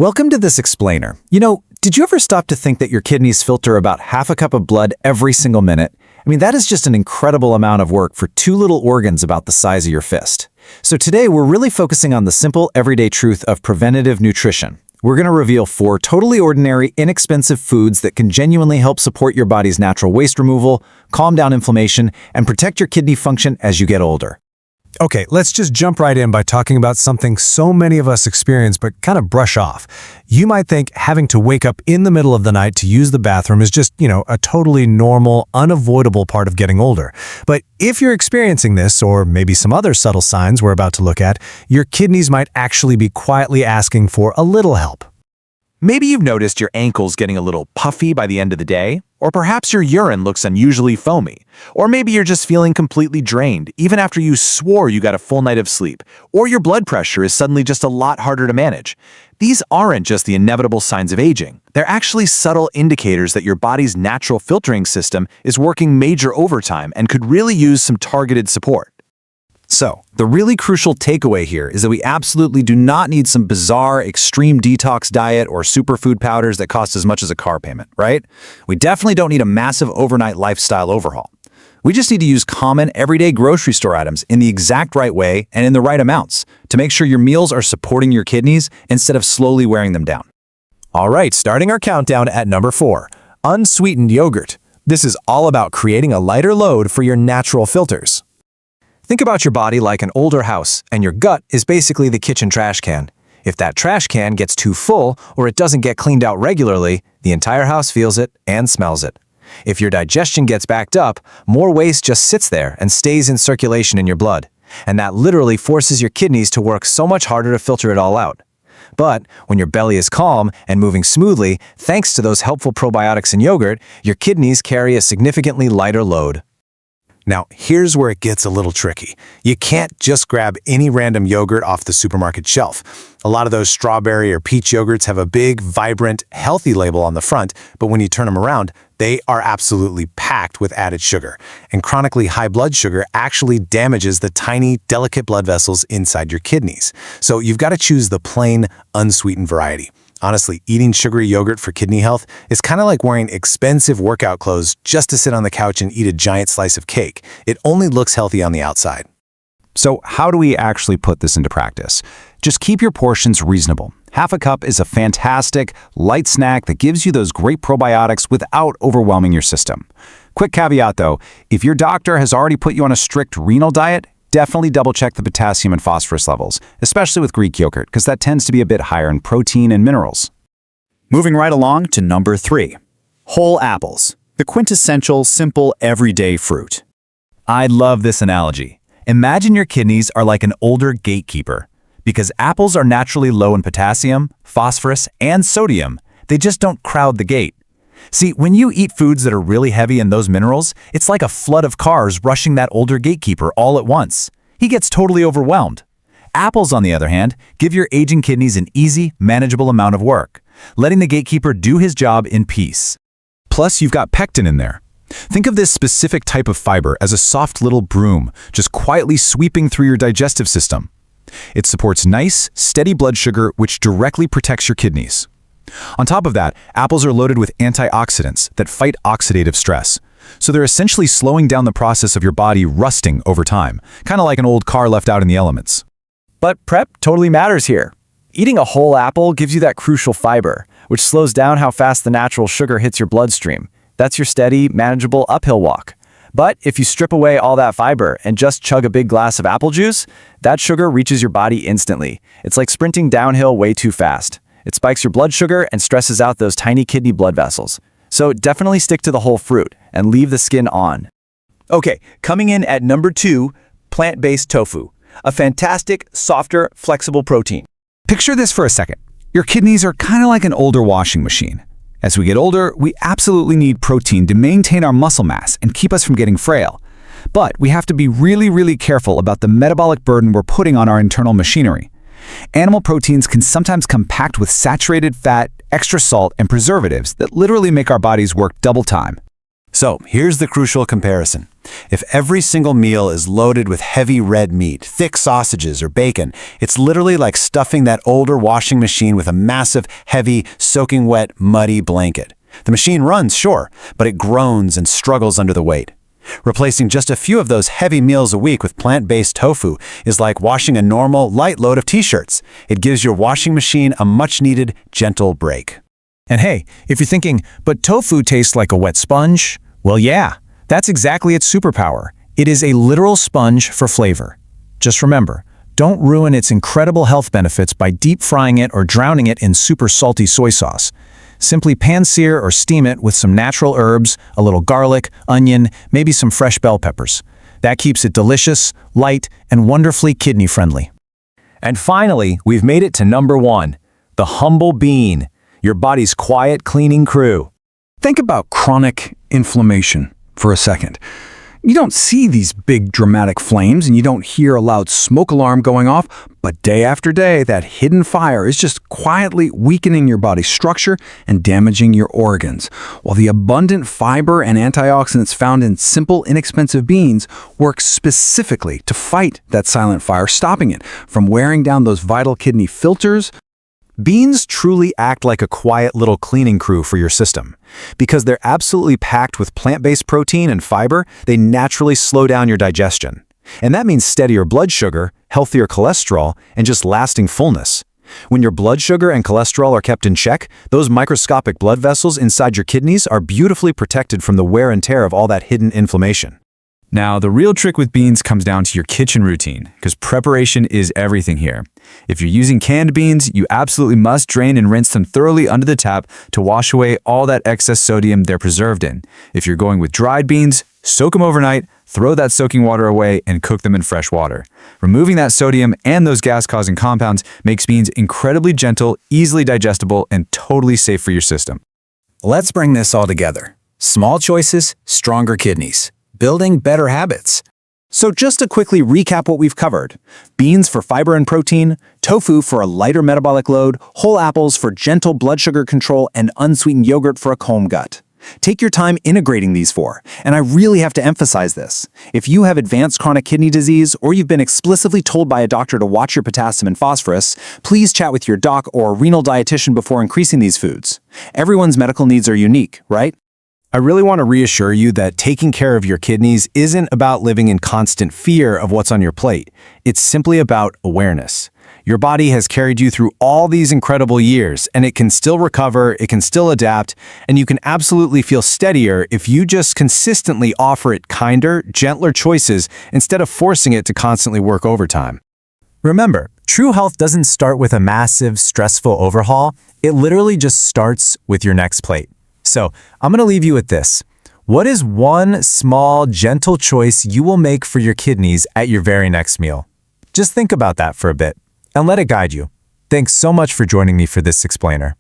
Welcome to this explainer. Did you ever stop to think that your kidneys filter about half a cup of blood every single minute? That is just an incredible amount of work for two little organs about the size of your fist. So today we're really focusing on the simple, everyday truth of preventative nutrition. We're going to reveal 4 totally ordinary, inexpensive foods that can genuinely help support your body's natural waste removal, calm down inflammation, and protect your kidney function as you get older. Okay, let's just jump right in by talking about something so many of us experience but kind of brush off. You might think having to wake up in the middle of the night to use the bathroom is just, a totally normal, unavoidable part of getting older. But if you're experiencing this, or maybe some other subtle signs we're about to look at, your kidneys might actually be quietly asking for a little help. Maybe you've noticed your ankles getting a little puffy by the end of the day, or perhaps your urine looks unusually foamy, or maybe you're just feeling completely drained even after you swore you got a full night of sleep, or your blood pressure is suddenly just a lot harder to manage. These aren't just the inevitable signs of aging. They're actually subtle indicators that your body's natural filtering system is working major overtime and could really use some targeted support. So, the really crucial takeaway here is that we absolutely do not need some bizarre extreme detox diet or superfood powders that cost as much as a car payment, right? We definitely don't need a massive overnight lifestyle overhaul. We just need to use common, everyday grocery store items in the exact right way and in the right amounts to make sure your meals are supporting your kidneys instead of slowly wearing them down. All right, starting our countdown at number 4, unsweetened yogurt. This is all about creating a lighter load for your natural filters. Think about your body like an older house, and your gut is basically the kitchen trash can. If that trash can gets too full or it doesn't get cleaned out regularly, the entire house feels it and smells it. If your digestion gets backed up, more waste just sits there and stays in circulation in your blood. And that literally forces your kidneys to work so much harder to filter it all out. But when your belly is calm and moving smoothly, thanks to those helpful probiotics in yogurt, your kidneys carry a significantly lighter load. Now, here's where it gets a little tricky. You can't just grab any random yogurt off the supermarket shelf. A lot of those strawberry or peach yogurts have a big, vibrant, healthy label on the front, but when you turn them around, they are absolutely packed with added sugar. And chronically high blood sugar actually damages the tiny, delicate blood vessels inside your kidneys. So you've got to choose the plain, unsweetened variety. Honestly, eating sugary yogurt for kidney health is kind of like wearing expensive workout clothes just to sit on the couch and eat a giant slice of cake. It only looks healthy on the outside. So how do we actually put this into practice? Just keep your portions reasonable. Half a cup is a fantastic, light snack that gives you those great probiotics without overwhelming your system. Quick caveat though, if your doctor has already put you on a strict renal diet, definitely double-check the potassium and phosphorus levels, especially with Greek yogurt, because that tends to be a bit higher in protein and minerals. Moving right along to number 3. Whole apples, the quintessential, simple, everyday fruit. I love this analogy. Imagine your kidneys are like an older gatekeeper. Because apples are naturally low in potassium, phosphorus, and sodium, they just don't crowd the gate. See, when you eat foods that are really heavy in those minerals, it's like a flood of cars rushing that older gatekeeper all at once. He gets totally overwhelmed. Apples, on the other hand, give your aging kidneys an easy, manageable amount of work, letting the gatekeeper do his job in peace. Plus, you've got pectin in there. Think of this specific type of fiber as a soft little broom, just quietly sweeping through your digestive system. It supports nice, steady blood sugar, which directly protects your kidneys. On top of that, apples are loaded with antioxidants that fight oxidative stress. So they're essentially slowing down the process of your body rusting over time, kind of like an old car left out in the elements. But prep totally matters here. Eating a whole apple gives you that crucial fiber, which slows down how fast the natural sugar hits your bloodstream. That's your steady, manageable uphill walk. But if you strip away all that fiber and just chug a big glass of apple juice, that sugar reaches your body instantly. It's like sprinting downhill way too fast. It spikes your blood sugar and stresses out those tiny kidney blood vessels. So definitely stick to the whole fruit and leave the skin on. Okay, coming in at number 2, plant-based tofu. A fantastic, softer, flexible protein. Picture this for a second. Your kidneys are kind of like an older washing machine. As we get older, we absolutely need protein to maintain our muscle mass and keep us from getting frail. But we have to be really careful about the metabolic burden we're putting on our internal machinery. Animal proteins can sometimes come packed with saturated fat, extra salt, and preservatives that literally make our bodies work double time. So here's the crucial comparison. If every single meal is loaded with heavy red meat, thick sausages, or bacon, it's literally like stuffing that older washing machine with a massive, heavy, soaking wet, muddy blanket. The machine runs, sure, but it groans and struggles under the weight. Replacing just a few of those heavy meals a week with plant-based tofu is like washing a normal, light load of t-shirts. It gives your washing machine a much-needed, gentle break. And hey, if you're thinking, but tofu tastes like a wet sponge, well, yeah, that's exactly its superpower. It is a literal sponge for flavor. Just remember, don't ruin its incredible health benefits by deep frying it or drowning it in super salty soy sauce. Simply pan-sear or steam it with some natural herbs, a little garlic, onion, maybe some fresh bell peppers. That keeps it delicious, light, and wonderfully kidney-friendly. And finally, we've made it to number 1, the humble bean, your body's quiet cleaning crew. Think about chronic inflammation for a second. You don't see these big dramatic flames and you don't hear a loud smoke alarm going off, but day after day, that hidden fire is just quietly weakening your body's structure and damaging your organs. While the abundant fiber and antioxidants found in simple, inexpensive beans work specifically to fight that silent fire, stopping it from wearing down those vital kidney filters. Beans truly act like a quiet little cleaning crew for your system. Because they're absolutely packed with plant-based protein and fiber, they naturally slow down your digestion. And that means steadier blood sugar, healthier cholesterol, and just lasting fullness. When your blood sugar and cholesterol are kept in check, those microscopic blood vessels inside your kidneys are beautifully protected from the wear and tear of all that hidden inflammation. Now, the real trick with beans comes down to your kitchen routine, because preparation is everything here. If you're using canned beans, you absolutely must drain and rinse them thoroughly under the tap to wash away all that excess sodium they're preserved in. If you're going with dried beans, soak them overnight, throw that soaking water away, and cook them in fresh water. Removing that sodium and those gas-causing compounds makes beans incredibly gentle, easily digestible, and totally safe for your system. Let's bring this all together. Small choices, stronger kidneys. Building better habits. So just to quickly recap what we've covered: beans for fiber and protein, tofu for a lighter metabolic load, whole apples for gentle blood sugar control, and unsweetened yogurt for a calm gut. Take your time integrating these 4, and I really have to emphasize this. If you have advanced chronic kidney disease or you've been explicitly told by a doctor to watch your potassium and phosphorus, please chat with your doc or renal dietitian before increasing these foods. Everyone's medical needs are unique, right? I really want to reassure you that taking care of your kidneys isn't about living in constant fear of what's on your plate. It's simply about awareness. Your body has carried you through all these incredible years, and it can still recover, it can still adapt, and you can absolutely feel steadier if you just consistently offer it kinder, gentler choices instead of forcing it to constantly work overtime. Remember, true health doesn't start with a massive, stressful overhaul. It literally just starts with your next plate. So, I'm going to leave you with this. What is one small, gentle choice you will make for your kidneys at your very next meal? Just think about that for a bit and let it guide you. Thanks so much for joining me for this explainer.